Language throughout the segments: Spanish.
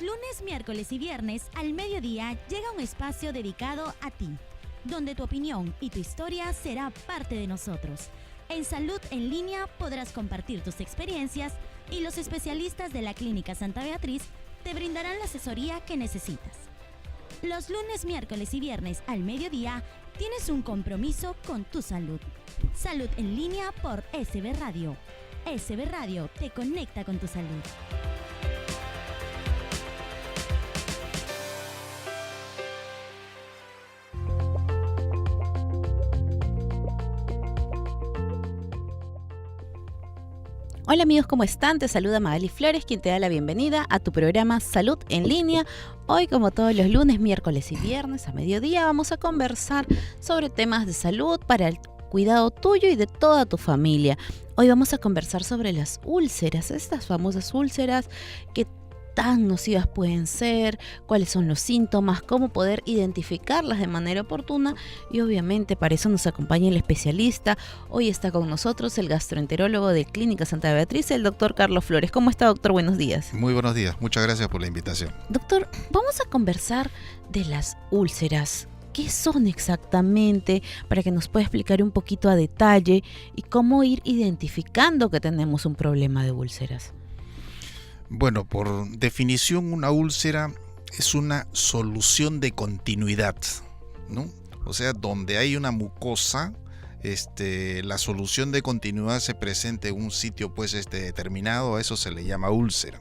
lunes, miércoles y viernes al mediodía llega un espacio dedicado a ti, donde tu opinión y tu historia será parte de nosotros. En Salud en Línea podrás compartir tus experiencias y los especialistas de la Clínica Santa Beatriz te brindarán la asesoría que necesitas. Los lunes, miércoles y viernes al mediodía tienes un compromiso con tu salud. Salud en Línea por SB Radio. SB Radio te conecta con tu salud. Hola amigos, ¿cómo están? Te saluda Magali Flores, quien te da la bienvenida a tu programa Salud en Línea. Hoy, como todos los lunes, miércoles y viernes a mediodía, vamos a conversar sobre temas de salud para el cuidado tuyo y de toda tu familia. Hoy vamos a conversar sobre las úlceras, estas famosas úlceras que tan nocivas pueden ser, cuáles son los síntomas, cómo poder identificarlas de manera oportuna y obviamente para eso nos acompaña el especialista. Hoy está con nosotros el gastroenterólogo de Clínica Santa Beatriz, el doctor Carlos Flores. ¿Cómo está, doctor? Buenos días. Muy buenos días, muchas gracias por la invitación. Doctor, vamos a conversar de las úlceras. ¿Qué son exactamente? Para que nos pueda explicar un poquito a detalle y cómo ir identificando que tenemos un problema de úlceras. Bueno, por definición, una úlcera es una solución de continuidad, ¿no? O sea, donde hay una mucosa, la solución de continuidad se presenta en un sitio determinado, a eso se le llama úlcera.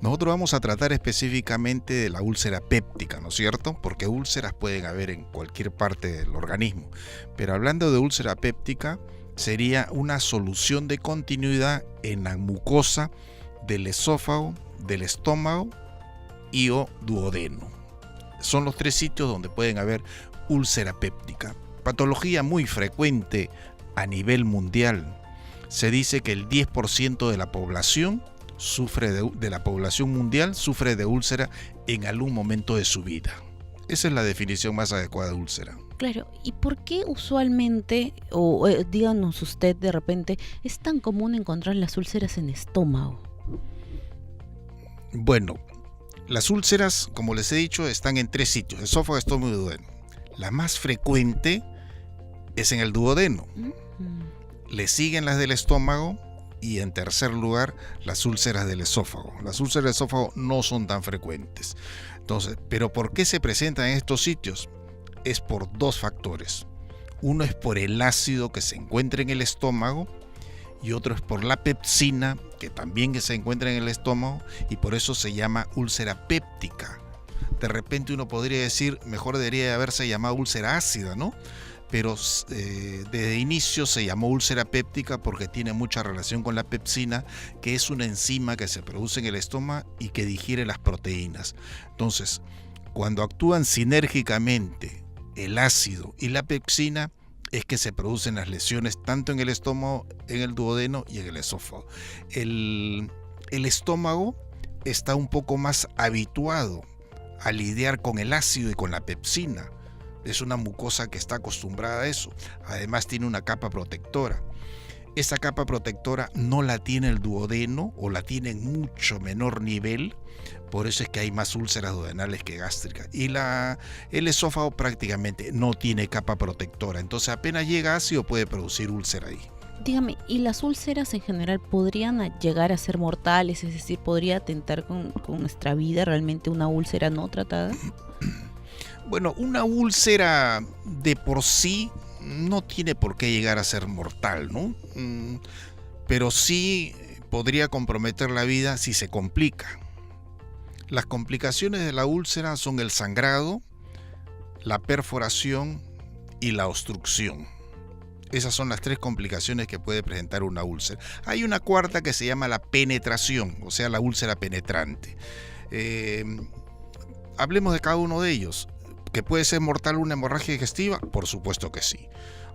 Nosotros vamos a tratar específicamente de la úlcera péptica, ¿no es cierto? Porque úlceras pueden haber en cualquier parte del organismo. Pero hablando de úlcera péptica, sería una solución de continuidad en la mucosa del esófago, del estómago y o duodeno. Son los tres sitios donde pueden haber úlcera péptica. Patología muy frecuente a nivel mundial. Se dice que el 10% de la población de la población mundial sufre de úlcera en algún momento de su vida. Esa es la definición más adecuada de úlcera. Claro, ¿y por qué usualmente, díganos usted de repente, es tan común encontrar las úlceras en estómago? Bueno, las úlceras, como les he dicho, están en tres sitios: esófago, estómago y duodeno. La más frecuente es en el duodeno. Le siguen las del estómago y en tercer lugar las úlceras del esófago. Las úlceras del esófago no son tan frecuentes. Entonces, ¿pero por qué se presentan en estos sitios? Es por dos factores. Uno es por el ácido que se encuentra en el estómago y otro es por la pepsina, que también se encuentra en el estómago, y por eso se llama úlcera péptica. De repente uno podría decir, mejor debería haberse llamado úlcera ácida, ¿no? Pero desde inicio se llamó úlcera péptica porque tiene mucha relación con la pepsina, que es una enzima que se produce en el estómago y que digiere las proteínas. Entonces, cuando actúan sinérgicamente el ácido y la pepsina, es que se producen las lesiones tanto en el estómago, en el duodeno y en el esófago. El estómago está un poco más habituado a lidiar con el ácido y con la pepsina. Es una mucosa que está acostumbrada a eso. Además tiene una capa protectora. Esa capa protectora no la tiene el duodeno o la tiene en mucho menor nivel. Por eso es que hay más úlceras duodenales que gástricas. Y el esófago prácticamente no tiene capa protectora. Entonces apenas llega ácido puede producir úlcera ahí. Dígame, ¿y las úlceras en general podrían llegar a ser mortales? Es decir, ¿podría atentar con nuestra vida realmente una úlcera no tratada? Bueno, una úlcera de por sí no tiene por qué llegar a ser mortal, ¿no? Pero sí podría comprometer la vida si se complica. Las complicaciones de la úlcera son el sangrado, la perforación y la obstrucción. Esas son las tres complicaciones que puede presentar una úlcera. Hay una cuarta que se llama la penetración, o sea, la úlcera penetrante. Hablemos de cada uno de ellos. ¿Que puede ser mortal una hemorragia digestiva? Por supuesto que sí.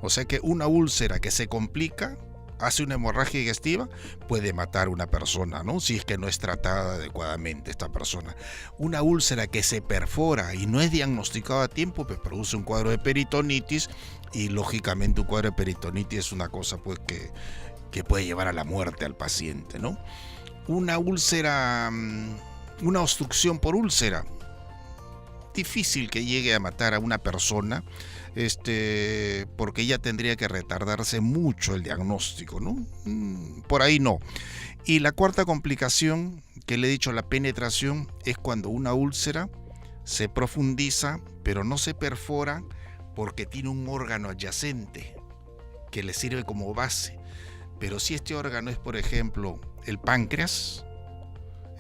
O sea que una úlcera que se complica, hace una hemorragia digestiva, puede matar a una persona, ¿no? Si es que no es tratada adecuadamente esta persona. Una úlcera que se perfora y no es diagnosticada a tiempo, pues produce un cuadro de peritonitis, y lógicamente un cuadro de peritonitis es una cosa pues que puede llevar a la muerte al paciente, ¿no? Una úlcera Una obstrucción por úlcera. Difícil que llegue a matar a una persona, porque ya tendría que retardarse mucho el diagnóstico, ¿no? Por ahí no. Y la cuarta complicación que le he dicho, la penetración, es cuando una úlcera se profundiza, pero no se perfora porque tiene un órgano adyacente que le sirve como base. Pero si este órgano es, por ejemplo, el páncreas,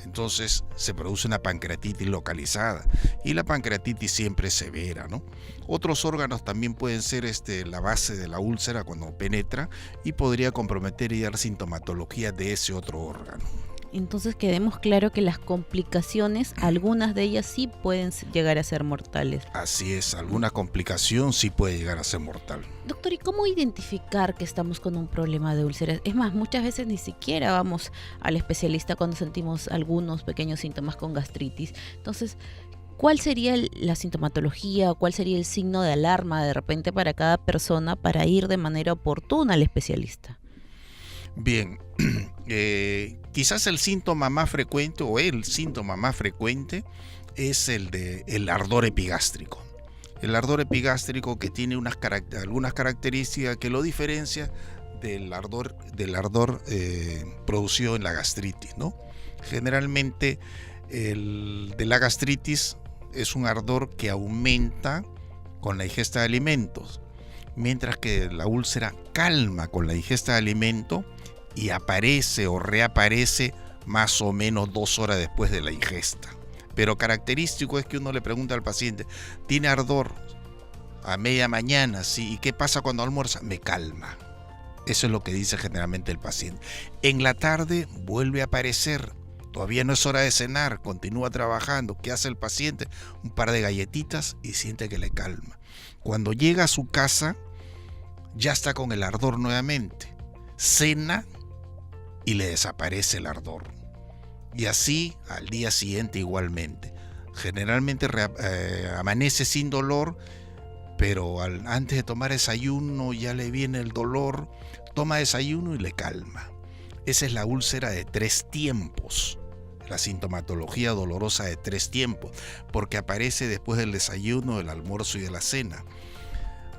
entonces se produce una pancreatitis localizada, y la pancreatitis siempre es severa, ¿no? Otros órganos también pueden ser la base de la úlcera cuando penetra, y podría comprometer y dar sintomatología de ese otro órgano. Entonces quedemos claro que las complicaciones, algunas de ellas sí pueden llegar a ser mortales. Así es, alguna complicación sí puede llegar a ser mortal. Doctor, ¿y cómo identificar que estamos con un problema de úlceras? Es más, muchas veces ni siquiera vamos al especialista cuando sentimos algunos pequeños síntomas con gastritis. Entonces, ¿cuál sería la sintomatología o cuál sería el signo de alarma de repente para cada persona para ir de manera oportuna al especialista? Bien, quizás el síntoma más frecuente es el ardor epigástrico. El ardor epigástrico, que tiene algunas características que lo diferencia del ardor producido en la gastritis, ¿no? Generalmente el de la gastritis es un ardor que aumenta con la ingesta de alimentos, mientras que la úlcera calma con la ingesta de alimento y aparece o reaparece más o menos 2 horas después de la ingesta. Pero característico es que uno le pregunta al paciente, ¿tiene ardor a media mañana? Sí. ¿Y qué pasa cuando almuerza? Me calma. Eso es lo que dice generalmente el paciente. En la tarde vuelve a aparecer. Todavía no es hora de cenar, continúa trabajando. ¿Qué hace el paciente? Un par de galletitas y siente que le calma. Cuando llega a su casa, ya está con el ardor nuevamente. Cena y le desaparece el ardor. Y así al día siguiente igualmente. Generalmente amanece sin dolor, pero antes de tomar desayuno ya le viene el dolor. Toma desayuno y le calma. Esa es la úlcera de 3 tiempos. La sintomatología dolorosa de 3 tiempos, porque aparece después del desayuno, del almuerzo y de la cena.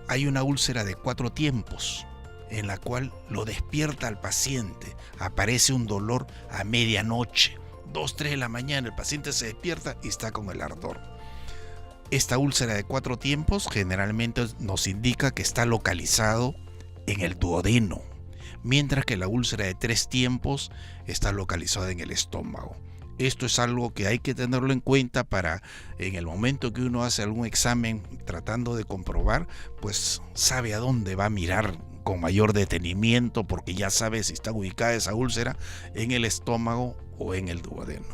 Hay una úlcera de 4 tiempos, en la cual lo despierta al paciente. Aparece un dolor a medianoche, 2, 3 de la mañana, el paciente se despierta y está con el ardor. Esta úlcera de 4 tiempos generalmente nos indica que está localizado en el duodeno, mientras que la úlcera de 3 tiempos está localizada en el estómago. Esto es algo que hay que tenerlo en cuenta para, en el momento que uno hace algún examen tratando de comprobar, pues sabe a dónde va a mirar con mayor detenimiento, porque ya sabe si está ubicada esa úlcera en el estómago o en el duodeno.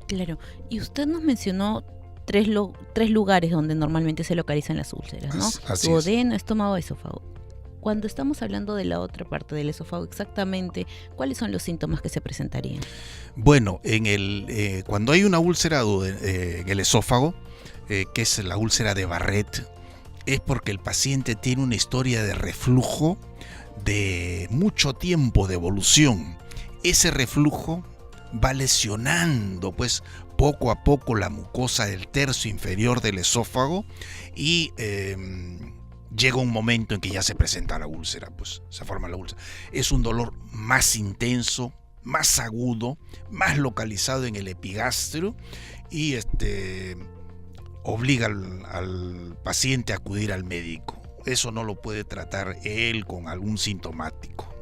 Claro, y usted nos mencionó tres lugares donde normalmente se localizan las úlceras, ¿no? Así duodeno, estómago, esófago. Cuando estamos hablando de la otra parte del esófago, exactamente, ¿cuáles son los síntomas que se presentarían? Bueno, cuando hay una úlcera en el esófago, que es la úlcera de Barrett, es porque el paciente tiene una historia de reflujo de mucho tiempo de evolución. Ese reflujo va lesionando, pues, poco a poco la mucosa del tercio inferior del esófago y llega un momento en que ya se presenta la úlcera, pues se forma la úlcera. Es un dolor más intenso, más agudo, más localizado en el epigastrio y obliga al paciente a acudir al médico. Eso no lo puede tratar él con algún sintomático.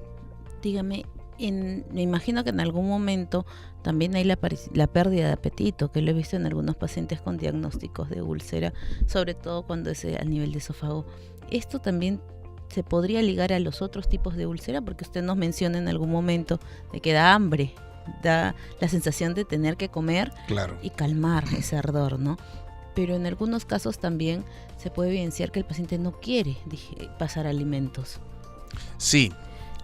Dígame, me imagino que en algún momento también hay la pérdida de apetito, que lo he visto en algunos pacientes con diagnósticos de úlcera, sobre todo cuando es a nivel de esófago. ¿Esto también se podría ligar a los otros tipos de úlcera? Porque usted nos menciona en algún momento de que da hambre, da la sensación de tener que comer, claro, y calmar ese ardor, ¿no? Pero en algunos casos también se puede evidenciar que el paciente no quiere pasar alimentos. Sí,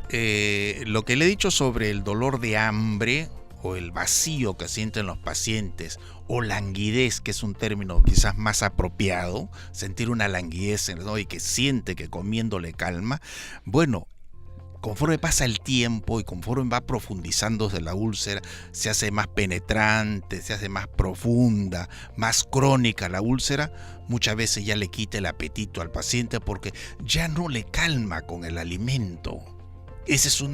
lo que le he dicho sobre el dolor de hambre o el vacío que sienten los pacientes, o languidez, que es un término quizás más apropiado, sentir una languidez, ¿no? Y que siente que comiendo le calma. Bueno, conforme pasa el tiempo y conforme va profundizándose la úlcera, se hace más penetrante, se hace más profunda, más crónica la úlcera, muchas veces ya le quita el apetito al paciente porque ya no le calma con el alimento. Esa es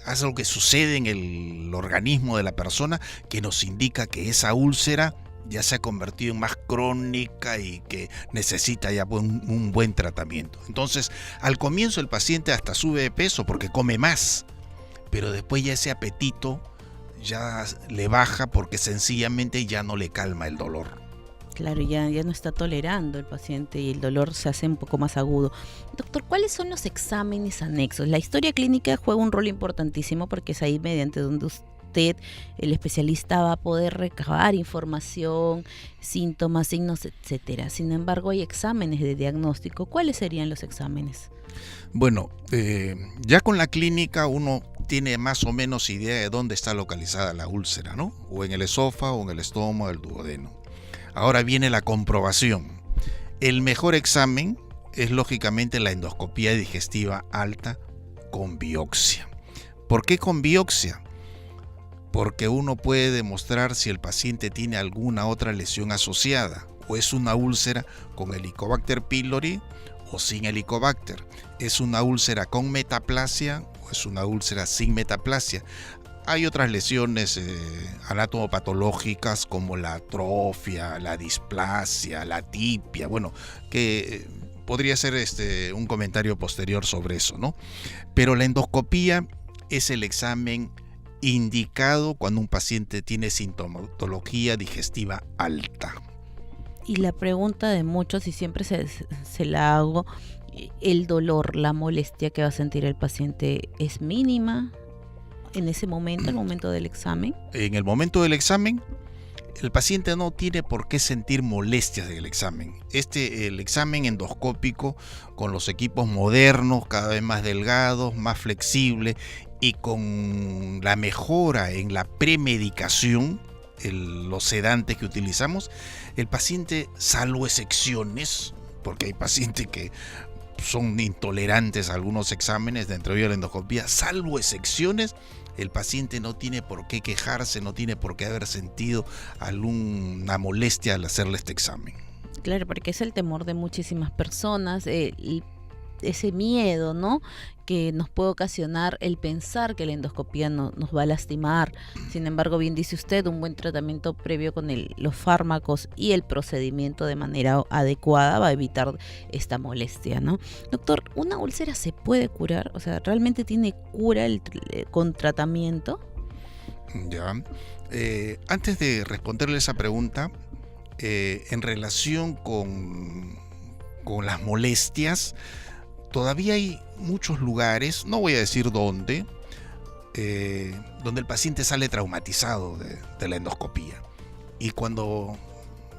algo que sucede en el organismo de la persona que nos indica que esa úlcera ya se ha convertido en más crónica y que necesita ya un buen tratamiento. Entonces, al comienzo el paciente hasta sube de peso porque come más, pero después ya ese apetito ya le baja porque sencillamente ya no le calma el dolor. Claro, ya no está tolerando el paciente y el dolor se hace un poco más agudo. Doctor, ¿cuáles son los exámenes anexos? La historia clínica juega un rol importantísimo porque es ahí mediante donde usted, el especialista, va a poder recabar información, síntomas, signos, etcétera. Sin embargo, hay exámenes de diagnóstico. ¿Cuáles serían los exámenes? Bueno, ya con la clínica uno tiene más o menos idea de dónde está localizada la úlcera, ¿no? O en el esófago, o en el estómago, el duodeno. Ahora viene la comprobación. El mejor examen es lógicamente la endoscopía digestiva alta con biopsia. ¿Por qué con biopsia? Porque uno puede demostrar si el paciente tiene alguna otra lesión asociada o es una úlcera con Helicobacter pylori o sin Helicobacter. ¿Es una úlcera con metaplasia o es una úlcera sin metaplasia? Hay otras lesiones anatomopatológicas como la atrofia, la displasia, la atipia, bueno, que podría ser un comentario posterior sobre eso, ¿no? Pero la endoscopía es el examen indicado cuando un paciente tiene sintomatología digestiva alta. Y la pregunta de muchos, y siempre se la hago, ¿el dolor, la molestia que va a sentir el paciente es mínima en ese momento, el momento del examen? En el momento del examen, el paciente no tiene por qué sentir molestias del examen. El examen endoscópico, con los equipos modernos, cada vez más delgados, más flexibles, y con la mejora en la premedicación, los sedantes que utilizamos, el paciente, salvo excepciones, porque hay pacientes que son intolerantes a algunos exámenes dentro de la endoscopía, salvo excepciones, el paciente no tiene por qué quejarse, no tiene por qué haber sentido alguna molestia al hacerle este examen. Claro, porque es el temor de muchísimas personas, ese miedo, ¿no?, que nos puede ocasionar el pensar que la endoscopía nos va a lastimar. Sin embargo, bien dice usted, un buen tratamiento previo con los fármacos y el procedimiento de manera adecuada va a evitar esta molestia, ¿no? Doctor, ¿una úlcera se puede curar? O sea, ¿realmente tiene cura con tratamiento? Ya. Antes de responderle esa pregunta, en relación con las molestias, todavía hay muchos lugares, no voy a decir dónde, donde el paciente sale traumatizado de la endoscopía. Y cuando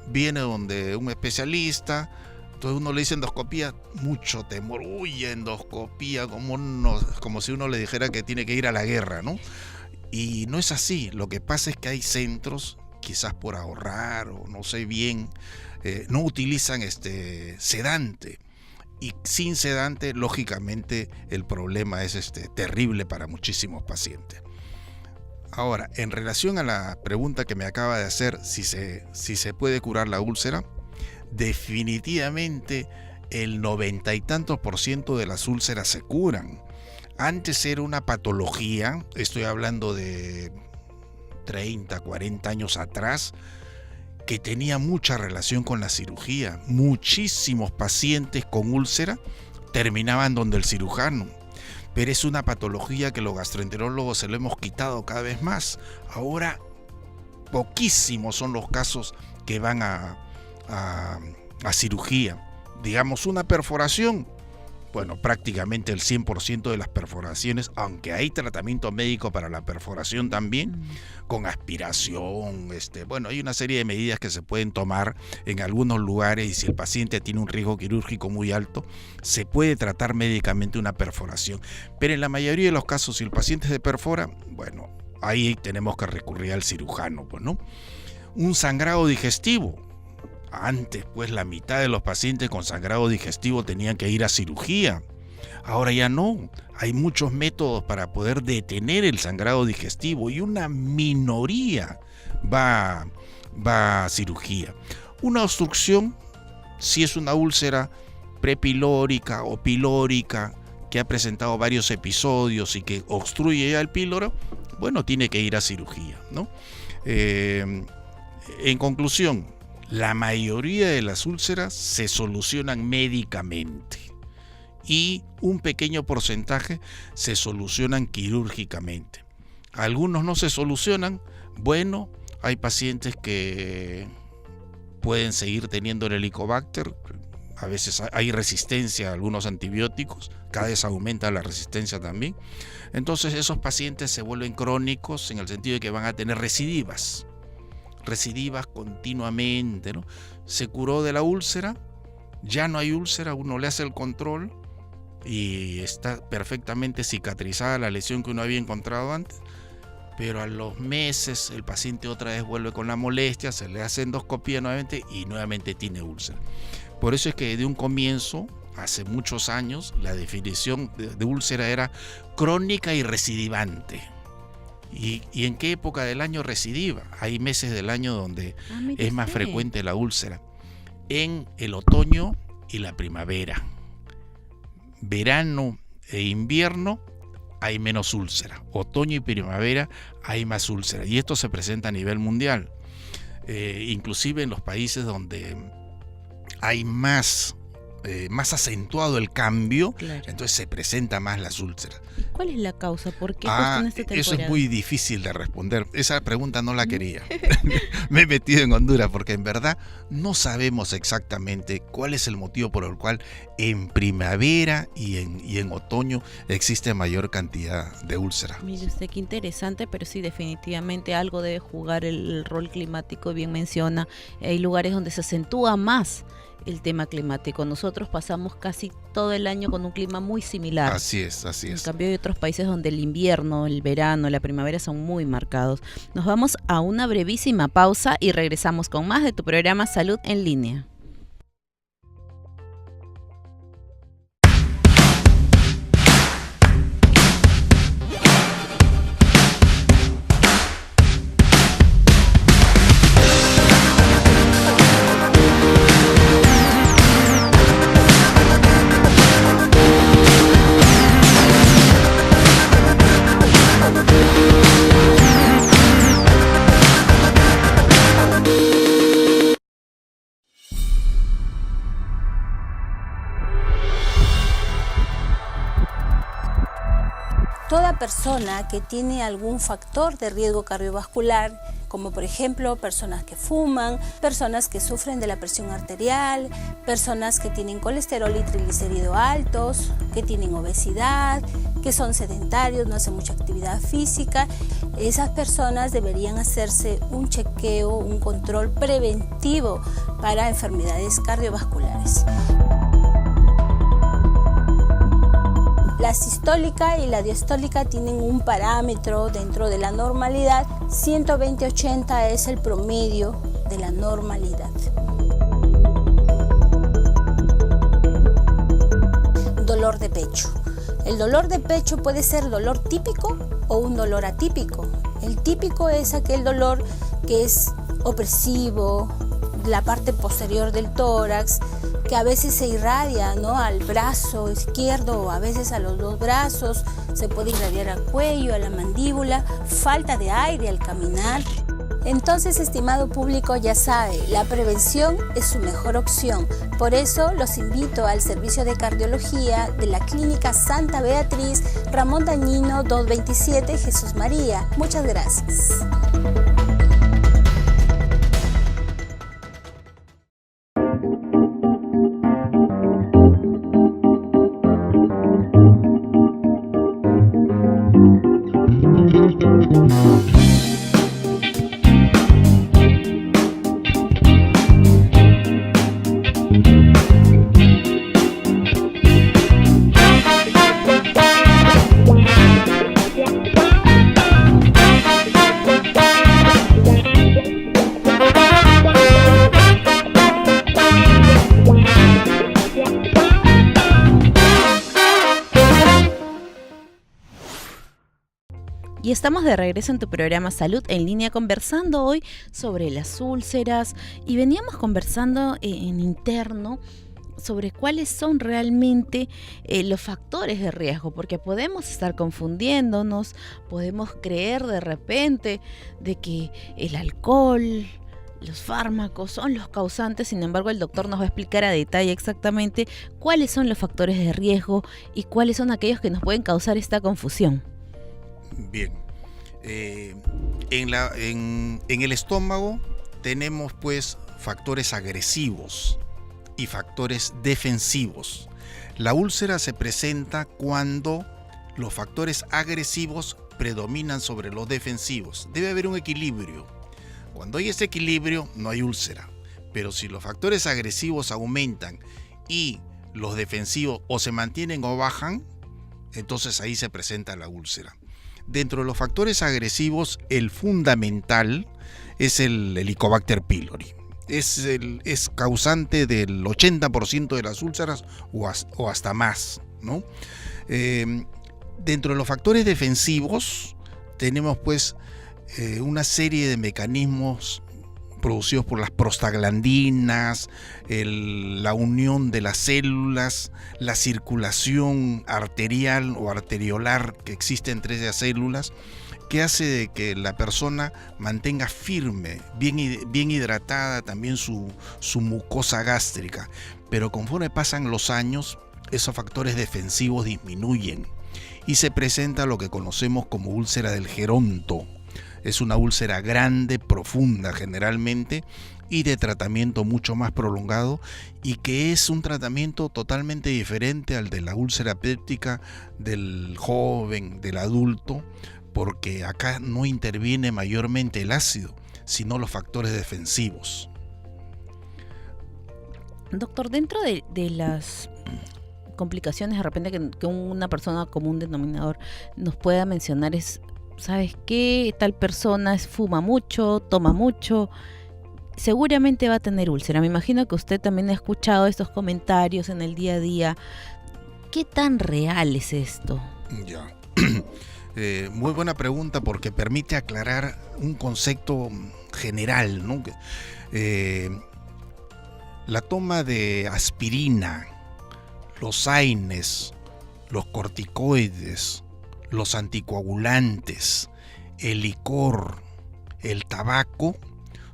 viene donde un especialista, entonces uno le dice endoscopía, mucho temor, uy, endoscopía, como si uno le dijera que tiene que ir a la guerra, ¿no? Y no es así. Lo que pasa es que hay centros, quizás por ahorrar o no sé bien, no utilizan sedante. Y sin sedante, lógicamente, el problema es terrible para muchísimos pacientes. Ahora, en relación a la pregunta que me acaba de hacer, si se puede curar la úlcera, definitivamente el 90 y tantos % de las úlceras se curan. Antes era una patología, estoy hablando de 30, 40 años atrás, que tenía mucha relación con la cirugía. Muchísimos pacientes con úlcera terminaban donde el cirujano. Pero es una patología que los gastroenterólogos se lo hemos quitado cada vez más. Ahora, poquísimos son los casos que van a cirugía. Digamos, una perforación. Bueno, prácticamente el 100% de las perforaciones, aunque hay tratamiento médico para la perforación también, con aspiración, bueno, hay una serie de medidas que se pueden tomar en algunos lugares y si el paciente tiene un riesgo quirúrgico muy alto, se puede tratar médicamente una perforación. Pero en la mayoría de los casos, si el paciente se perfora, bueno, ahí tenemos que recurrir al cirujano, pues, ¿no? Un sangrado digestivo. Antes, pues, la mitad de los pacientes con sangrado digestivo tenían que ir a cirugía. Ahora ya no, hay muchos métodos para poder detener el sangrado digestivo y una minoría va a cirugía. Una obstrucción, si es una úlcera prepilórica o pilórica que ha presentado varios episodios y que obstruye ya el píloro, bueno, tiene que ir a cirugía, ¿no? En conclusión, la mayoría de las úlceras se solucionan médicamente y un pequeño porcentaje se solucionan quirúrgicamente. Algunos no se solucionan. Bueno, hay pacientes que pueden seguir teniendo el Helicobacter. A veces hay resistencia a algunos antibióticos, cada vez aumenta la resistencia también. Entonces esos pacientes se vuelven crónicos en el sentido de que van a tener recidivas continuamente, ¿no? Se curó de la úlcera, ya no hay úlcera, uno le hace el control y está perfectamente cicatrizada la lesión que uno había encontrado antes, pero a los meses el paciente otra vez vuelve con la molestia, se le hace endoscopía nuevamente y nuevamente tiene úlcera. Por eso es que de un comienzo, hace muchos años, la definición de úlcera era crónica y recidivante. ¿Y en qué época del año recidiva? Hay meses del año donde es más frecuente la úlcera. En el otoño y la primavera. Verano e invierno hay menos úlcera. Otoño y primavera hay más úlcera. Y esto se presenta a nivel mundial. Inclusive en los países donde hay más acentuado el cambio, claro. Entonces se presenta más las úlceras. ¿Cuál es la causa? ¿Por qué justo en esta temporada? Eso es muy difícil de responder. Esa pregunta no la quería. Me he metido en Honduras porque en verdad no sabemos exactamente cuál es el motivo por el cual en primavera y en otoño existe mayor cantidad de úlceras. Mire usted, qué interesante, pero sí, definitivamente algo debe jugar el rol climático, bien menciona. Hay lugares donde se acentúa más el tema climático. Nosotros pasamos casi todo el año con un clima muy similar. Así es. En cambio hay otros países donde el invierno, el verano, la primavera son muy marcados. Nos vamos a una brevísima pausa y regresamos con más de tu programa Salud en Línea. Toda persona que tiene algún factor de riesgo cardiovascular, como por ejemplo personas que fuman, personas que sufren de la presión arterial, personas que tienen colesterol y triglicéridos altos, que tienen obesidad, que son sedentarios, no hacen mucha actividad física, esas personas deberían hacerse un chequeo, un control preventivo para enfermedades cardiovasculares. La sistólica y la diastólica tienen un parámetro dentro de la normalidad. 120/80 es el promedio de la normalidad. Dolor de pecho. El dolor de pecho puede ser dolor típico o un dolor atípico. El típico es aquel dolor que es opresivo, la parte posterior del tórax, que a veces se irradia, ¿no?, al brazo izquierdo o a veces a los dos brazos, se puede irradiar al cuello, a la mandíbula, falta de aire al caminar. Entonces, estimado público, ya sabe, la prevención es su mejor opción. Por eso los invito al servicio de cardiología de la Clínica Santa Beatriz, Ramón Dañino 227, Jesús María. Muchas gracias. Y estamos de regreso en tu programa Salud en Línea, conversando hoy sobre las úlceras, y veníamos conversando en interno sobre cuáles son realmente los factores de riesgo, porque podemos estar confundiéndonos, podemos creer de repente de que el alcohol, los fármacos son los causantes. Sin embargo, el doctor nos va a explicar a detalle exactamente cuáles son los factores de riesgo y cuáles son aquellos que nos pueden causar esta confusión. Bien, en el estómago tenemos pues factores agresivos y factores defensivos. La úlcera se presenta cuando los factores agresivos predominan sobre los defensivos. Debe haber un equilibrio. Cuando hay ese equilibrio, no hay úlcera. Pero si los factores agresivos aumentan y los defensivos o se mantienen o bajan, entonces ahí se presenta la úlcera. Dentro de los factores agresivos, el fundamental es el Helicobacter pylori. Es causante del 80% de las úlceras o hasta más, ¿no? Dentro de los factores defensivos tenemos pues una serie de mecanismos producidos por las prostaglandinas, la unión de las células, la circulación arterial o arteriolar que existe entre esas células, que hace de que la persona mantenga firme, bien hidratada también su mucosa gástrica. Pero conforme pasan los años, esos factores defensivos disminuyen y se presenta lo que conocemos como úlcera del geronto. Es una úlcera grande, profunda generalmente, y de tratamiento mucho más prolongado, y que es un tratamiento totalmente diferente al de la úlcera péptica del joven, del adulto, porque acá no interviene mayormente el ácido, sino los factores defensivos. Doctor, dentro de las complicaciones de repente que una persona común denominador nos pueda mencionar es, ¿sabes qué? Tal persona fuma mucho, toma mucho, seguramente va a tener úlcera. Me imagino que usted también ha escuchado estos comentarios en el día a día. ¿Qué tan real es esto? Ya. Muy buena pregunta, porque permite aclarar un concepto general, ¿no? La toma de aspirina, los AINES, los corticoides, los anticoagulantes, el licor, el tabaco,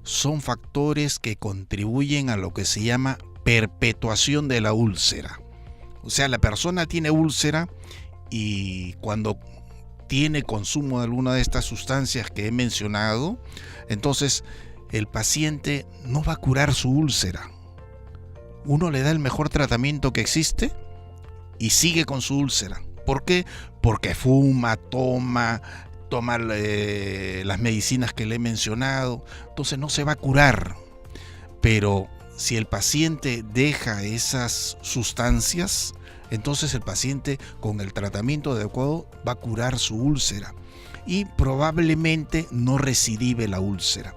son factores que contribuyen a lo que se llama perpetuación de la úlcera. O sea, la persona tiene úlcera y cuando tiene consumo de alguna de estas sustancias que he mencionado, entonces el paciente no va a curar su úlcera. Uno le da el mejor tratamiento que existe y sigue con su úlcera. ¿Por qué? Porque fuma, toma las medicinas que le he mencionado, entonces no se va a curar. Pero si el paciente deja esas sustancias, entonces el paciente con el tratamiento adecuado va a curar su úlcera y probablemente no recidive la úlcera.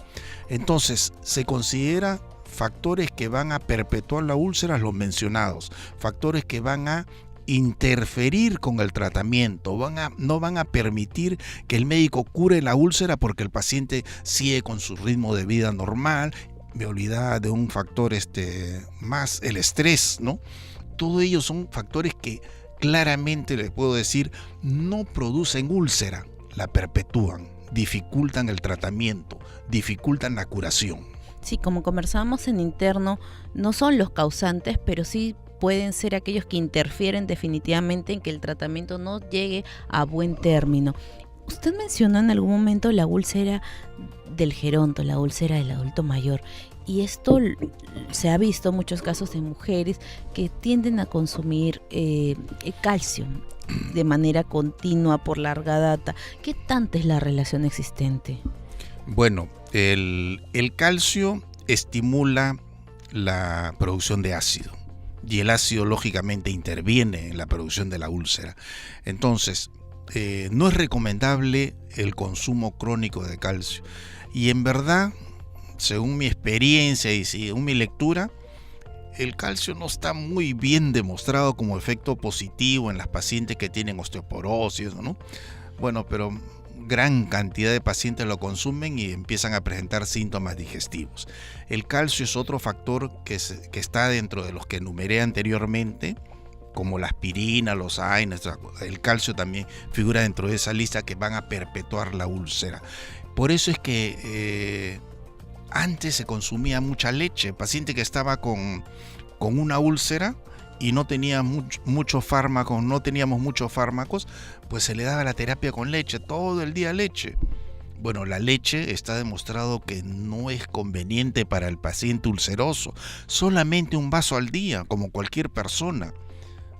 Entonces se considera factores que van a perpetuar la úlcera, los mencionados, factores que van a interferir con el tratamiento, no van a permitir que el médico cure la úlcera porque el paciente sigue con su ritmo de vida normal. Me olvidaba de un factor más, el estrés, ¿no? Todos ellos son factores que claramente les puedo decir no producen úlcera, la perpetúan, dificultan el tratamiento, dificultan la curación. Sí, como conversábamos en interno, no son los causantes, pero sí pueden ser aquellos que interfieren definitivamente en que el tratamiento no llegue a buen término. Usted mencionó en algún momento la úlcera del geronto, la úlcera del adulto mayor, y esto se ha visto en muchos casos en mujeres que tienden a consumir calcio de manera continua por larga data. ¿Qué tanta es la relación existente? Bueno, el calcio estimula la producción de ácido y el ácido lógicamente interviene en la producción de la úlcera. Entonces, no es recomendable el consumo crónico de calcio. Y en verdad, según mi experiencia y según mi lectura, el calcio no está muy bien demostrado como efecto positivo en las pacientes que tienen osteoporosis, ¿no? Bueno, pero gran cantidad de pacientes lo consumen y empiezan a presentar síntomas digestivos. El calcio es otro factor que está dentro de los que enumeré anteriormente, como la aspirina, los AINES. El calcio también figura dentro de esa lista que van a perpetuar la úlcera. Por eso es que antes se consumía mucha leche. El paciente que estaba con una úlcera y no tenía muchos fármacos, pues se le daba la terapia con leche, todo el día leche. Bueno, la leche está demostrado que no es conveniente para el paciente ulceroso, solamente un vaso al día, como cualquier persona.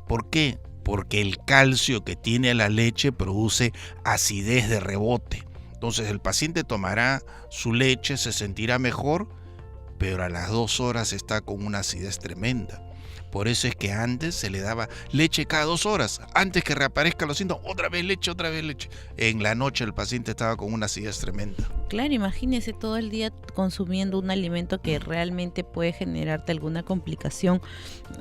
¿Por qué? Porque el calcio que tiene la leche produce acidez de rebote. Entonces el paciente tomará su leche, se sentirá mejor, pero a las 2 horas está con una acidez tremenda. Por eso es que antes se le daba leche cada 2 horas. Antes que reaparezcan los síntomas, otra vez leche. En la noche el paciente estaba con una acidez tremenda. Claro, imagínese todo el día consumiendo un alimento que realmente puede generarte alguna complicación.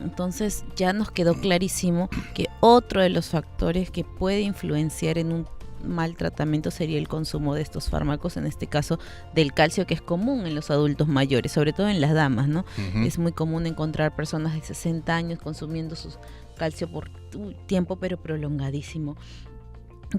Entonces ya nos quedó clarísimo que otro de los factores que puede influenciar en un mal tratamiento sería el consumo de estos fármacos, en este caso del calcio, que es común en los adultos mayores, sobre todo en las damas, ¿no? Es muy común encontrar personas de 60 años consumiendo su calcio por tiempo pero prolongadísimo.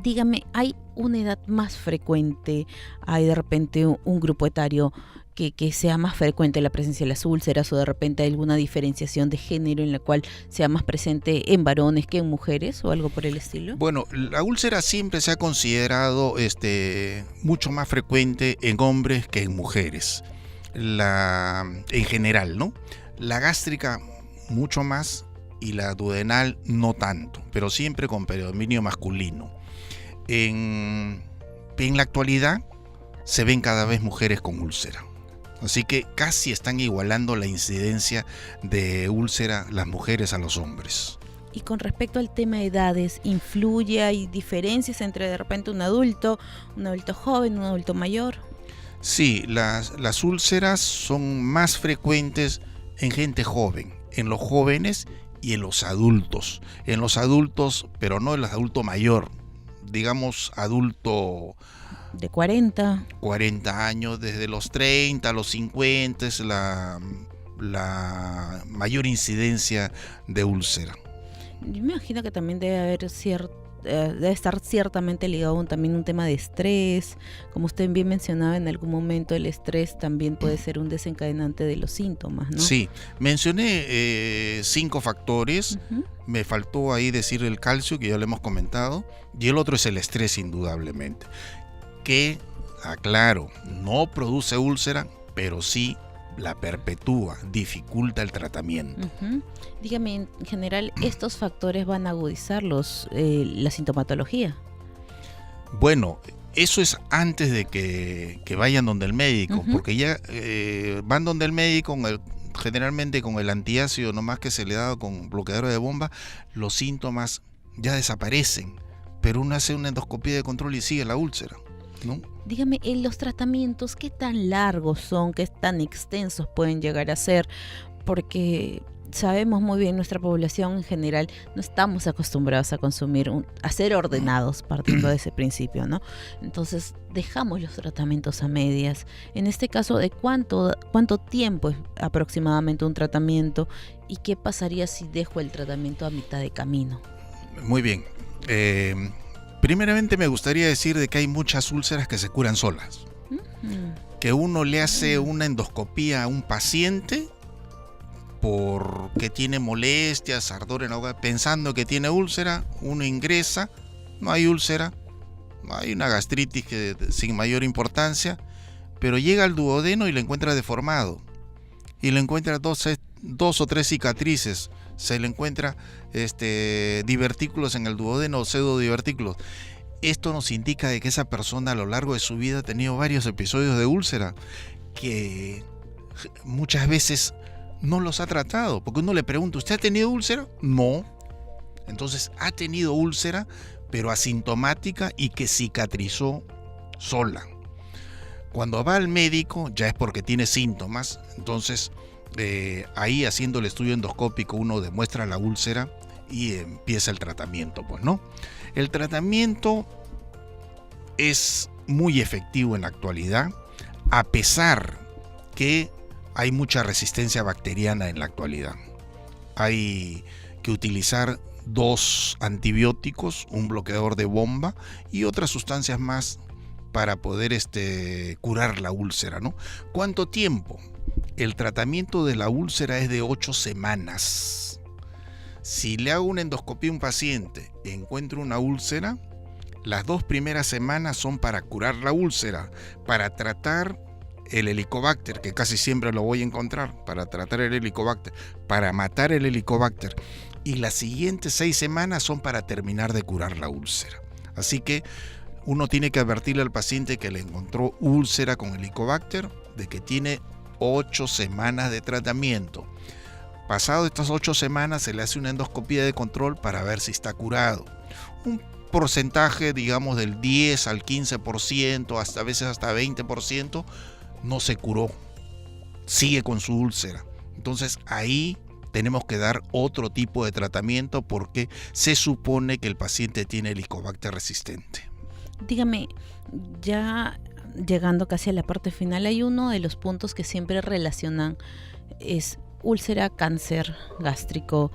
Dígame, ¿hay una edad más frecuente? ¿Hay de repente un grupo etario que sea más frecuente la presencia de las úlceras, o de repente hay alguna diferenciación de género en la cual sea más presente en varones que en mujeres o algo por el estilo? Bueno, la úlcera siempre se ha considerado mucho más frecuente en hombres que en mujeres, en general, ¿no? La gástrica mucho más y la duodenal no tanto, pero siempre con predominio masculino. En la actualidad se ven cada vez mujeres con úlcera. Así que casi están igualando la incidencia de úlcera las mujeres a los hombres. Y con respecto al tema de edades, ¿influye, hay diferencias entre de repente un adulto joven, un adulto mayor? Sí, las úlceras son más frecuentes en gente joven, en los jóvenes y en los adultos. En los adultos, pero no en los adultos mayor, digamos adulto de 40 años, desde los 30 a los 50 es la mayor incidencia de úlcera. Yo me imagino que también debe estar ciertamente ligado también un tema de estrés. Como usted bien mencionaba en algún momento, el estrés también puede ser un desencadenante de los síntomas, ¿no? Sí, mencioné 5 factores. Me faltó ahí decir el calcio, que ya lo hemos comentado, y el otro es el estrés, indudablemente, que, aclaro, no produce úlcera, pero sí la perpetúa, dificulta el tratamiento. Dígame, en general, ¿estos factores van a agudizar la sintomatología? Bueno, eso es antes de que vayan donde el médico, porque ya van donde el médico generalmente con el antiácido nomás que se le da con bloqueador de bomba, los síntomas ya desaparecen, pero uno hace una endoscopía de control y sigue la úlcera, ¿no? Dígame, ¿en los tratamientos qué tan largos son, qué tan extensos pueden llegar a ser? Porque sabemos muy bien, nuestra población en general no estamos acostumbrados a consumir, a ser ordenados, partiendo de ese principio, ¿no? Entonces dejamos los tratamientos a medias. En este caso, ¿de cuánto tiempo es aproximadamente un tratamiento? ¿Y qué pasaría si dejo el tratamiento a mitad de camino? Muy bien. Primeramente me gustaría decir de que hay muchas úlceras que se curan solas. Que uno le hace una endoscopía a un paciente porque tiene molestias, ardor en la boca, pensando que tiene úlcera, uno ingresa, no hay úlcera, hay una gastritis sin mayor importancia, pero llega al duodeno y lo encuentra deformado, y le encuentra dos o tres cicatrices, se le encuentra divertículos en el duodeno o pseudodivertículos. Esto nos indica de que esa persona a lo largo de su vida ha tenido varios episodios de úlcera que muchas veces no los ha tratado, porque uno le pregunta, ¿usted ha tenido úlcera? No. Entonces ha tenido úlcera, pero asintomática y que cicatrizó sola. Cuando va al médico ya es porque tiene síntomas, entonces ahí haciendo el estudio endoscópico uno demuestra la úlcera y empieza el tratamiento, pues, ¿no? El tratamiento es muy efectivo en la actualidad, a pesar que hay mucha resistencia bacteriana en la actualidad. Hay que utilizar 2 antibióticos, un bloqueador de bomba y otras sustancias más para poder curar la úlcera, ¿no? ¿Cuánto tiempo? El tratamiento de la úlcera es de 8 semanas. Si le hago una endoscopía a un paciente y encuentro una úlcera, las 2 primeras semanas son para curar la úlcera, para tratar el Helicobacter, que casi siempre lo voy a encontrar, para tratar el Helicobacter, para matar el Helicobacter. Y las siguientes 6 semanas son para terminar de curar la úlcera. Así que uno tiene que advertirle al paciente que le encontró úlcera con Helicobacter, de que tiene 8 semanas de tratamiento. Pasado estas 8 semanas se le hace una endoscopía de control para ver si está curado. Un porcentaje, digamos, del 10 al 15%, hasta a veces hasta 20%, no se curó. Sigue con su úlcera. Entonces ahí tenemos que dar otro tipo de tratamiento porque se supone que el paciente tiene Helicobacter resistente. Dígame, ya llegando casi a la parte final, hay uno de los puntos que siempre relacionan, es úlcera, cáncer gástrico,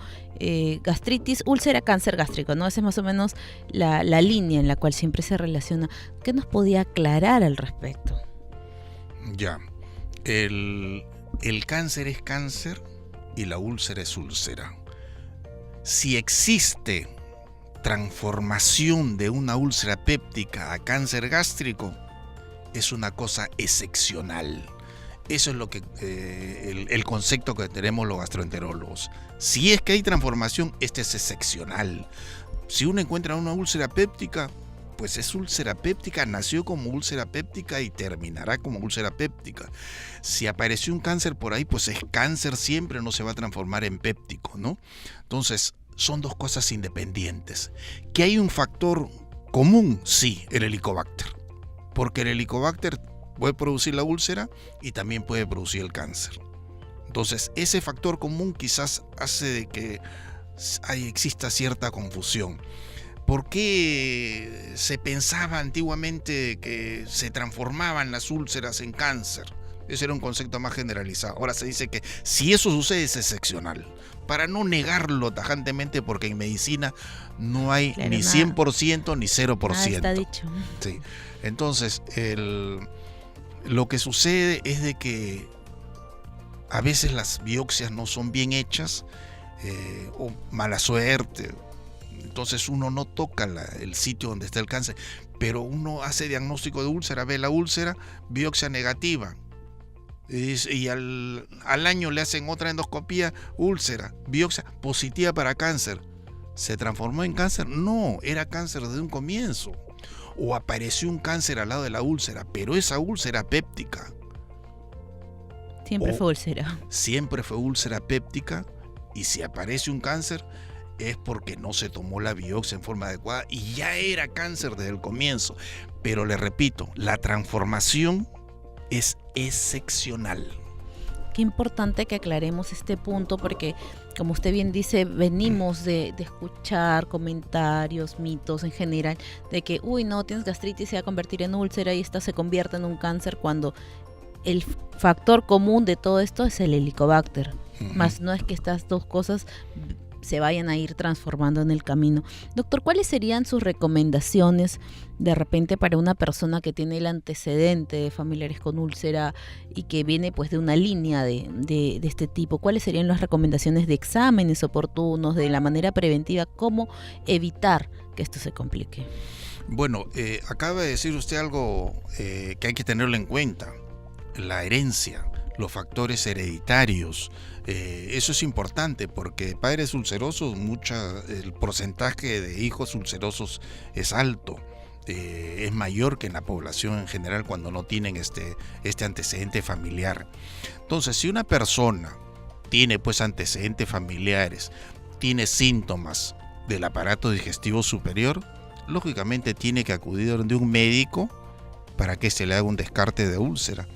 gastritis, úlcera, cáncer gástrico, ¿no? Esa es más o menos la línea en la cual siempre se relaciona. ¿Qué nos podía aclarar al respecto? Ya, el cáncer es cáncer y la úlcera es úlcera. Si existe transformación de una úlcera péptica a cáncer gástrico, es una cosa excepcional. Eso es lo que el concepto que tenemos los gastroenterólogos. Si es que hay transformación, es excepcional. Si uno encuentra una úlcera péptica, pues es úlcera péptica, nació como úlcera péptica y terminará como úlcera péptica. Si apareció un cáncer por ahí, pues es cáncer siempre, no se va a transformar en péptico, ¿no? Entonces, son 2 cosas independientes. ¿Que hay un factor común? Sí, el Helicobacter. Porque el Helicobacter puede producir la úlcera y también puede producir el cáncer. Entonces, ese factor común quizás hace de que exista cierta confusión. ¿Por qué se pensaba antiguamente que se transformaban las úlceras en cáncer? Ese era un concepto más generalizado. Ahora se dice que si eso sucede es excepcional. Para no negarlo tajantemente, porque en medicina no hay ni 100% ni 0%. Nada está dicho. Sí. Entonces, lo que sucede es de que a veces las biopsias no son bien hechas, o mala suerte. Entonces uno no toca el sitio donde está el cáncer, pero uno hace diagnóstico de úlcera, ve la úlcera, biopsia negativa. Y al año le hacen otra endoscopía, úlcera, biopsia positiva para cáncer. ¿Se transformó en cáncer? No, era cáncer desde un comienzo. O apareció un cáncer al lado de la úlcera, pero esa úlcera péptica. Siempre fue úlcera. Siempre fue úlcera péptica, y si aparece un cáncer es porque no se tomó la biopsia en forma adecuada y ya era cáncer desde el comienzo. Pero le repito, la transformación es excepcional. Qué importante que aclaremos este punto porque, como usted bien dice, venimos de escuchar comentarios, mitos en general, de que, no, tienes gastritis, se va a convertir en úlcera y esta se convierte en un cáncer, cuando el factor común de todo esto es el Helicobacter. Más no es que estas 2 cosas se vayan a ir transformando en el camino. Doctor, ¿cuáles serían sus recomendaciones de repente para una persona que tiene el antecedente de familiares con úlcera y que viene pues de una línea de este tipo? ¿Cuáles serían las recomendaciones de exámenes oportunos, de la manera preventiva, cómo evitar que esto se complique? Bueno, acaba de decir usted algo que hay que tenerlo en cuenta: la herencia, los factores hereditarios. Eso es importante porque padres ulcerosos, el porcentaje de hijos ulcerosos es alto, es mayor que en la población en general cuando no tienen este antecedente familiar. Entonces, si una persona tiene pues antecedentes familiares, tiene síntomas del aparato digestivo superior, lógicamente tiene que acudir de un médico para que se le haga un descarte de úlcera.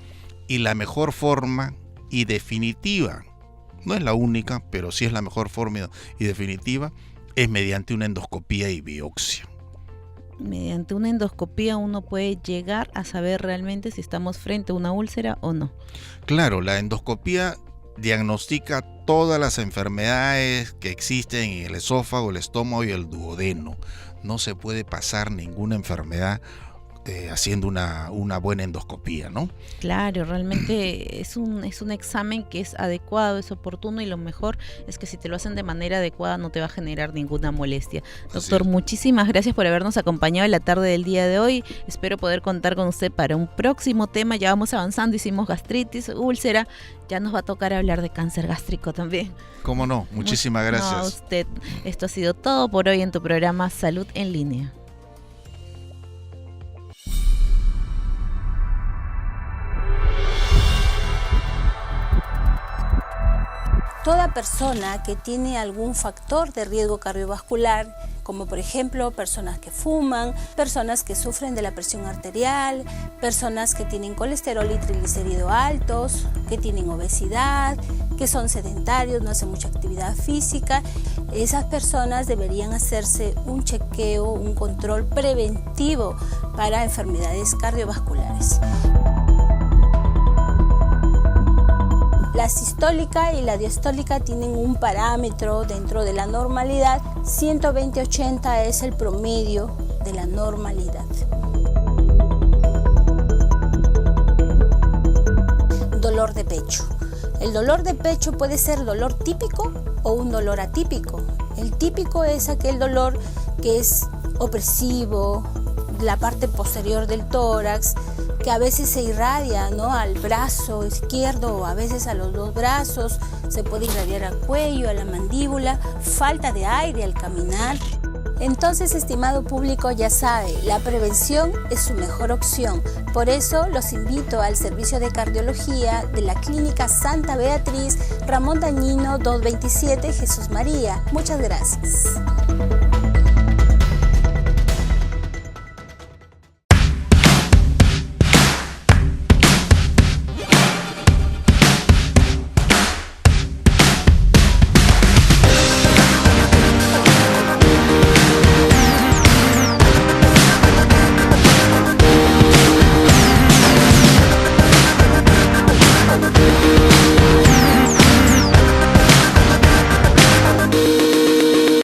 Y la mejor forma y definitiva, no es la única, pero sí es la mejor forma y definitiva, es mediante una endoscopía y biopsia. mediante una endoscopía uno puede llegar a saber realmente si estamos frente a una úlcera o no. Claro, la endoscopía diagnostica todas las enfermedades que existen en el esófago, el estómago y el duodeno. No se puede pasar ninguna enfermedad haciendo una buena endoscopía, ¿no? Claro, realmente es un examen que es adecuado, es oportuno, y lo mejor es que si te lo hacen de manera adecuada no te va a generar ninguna molestia. Doctor, muchísimas gracias por habernos acompañado en la tarde del día de hoy. Espero poder contar con usted para un próximo tema. Ya vamos avanzando, hicimos gastritis, úlcera, ya nos va a tocar hablar de cáncer gástrico también. ¿Cómo no? Muchísimas gracias. No, a usted. Esto ha sido todo por hoy en tu programa Salud en Línea. Toda persona que tiene algún factor de riesgo cardiovascular, como por ejemplo personas que fuman, personas que sufren de la presión arterial, personas que tienen colesterol y triglicéridos altos, que tienen obesidad, que son sedentarios, no hacen mucha actividad física, esas personas deberían hacerse un chequeo, un control preventivo para enfermedades cardiovasculares. La sistólica y la diastólica tienen un parámetro dentro de la normalidad. 120/80 es el promedio de la normalidad. Dolor de pecho. El dolor de pecho puede ser dolor típico o un dolor atípico. El típico es aquel dolor que es opresivo, la parte posterior del tórax, que a veces se irradia, ¿no?, al brazo izquierdo o a veces a los dos brazos, se puede irradiar al cuello, a la mandíbula, falta de aire al caminar. Entonces, estimado público, ya sabe, la prevención es su mejor opción. Por eso los invito al servicio de cardiología de la Clínica Santa Beatriz, Ramón Dañino 227, Jesús María. Muchas gracias.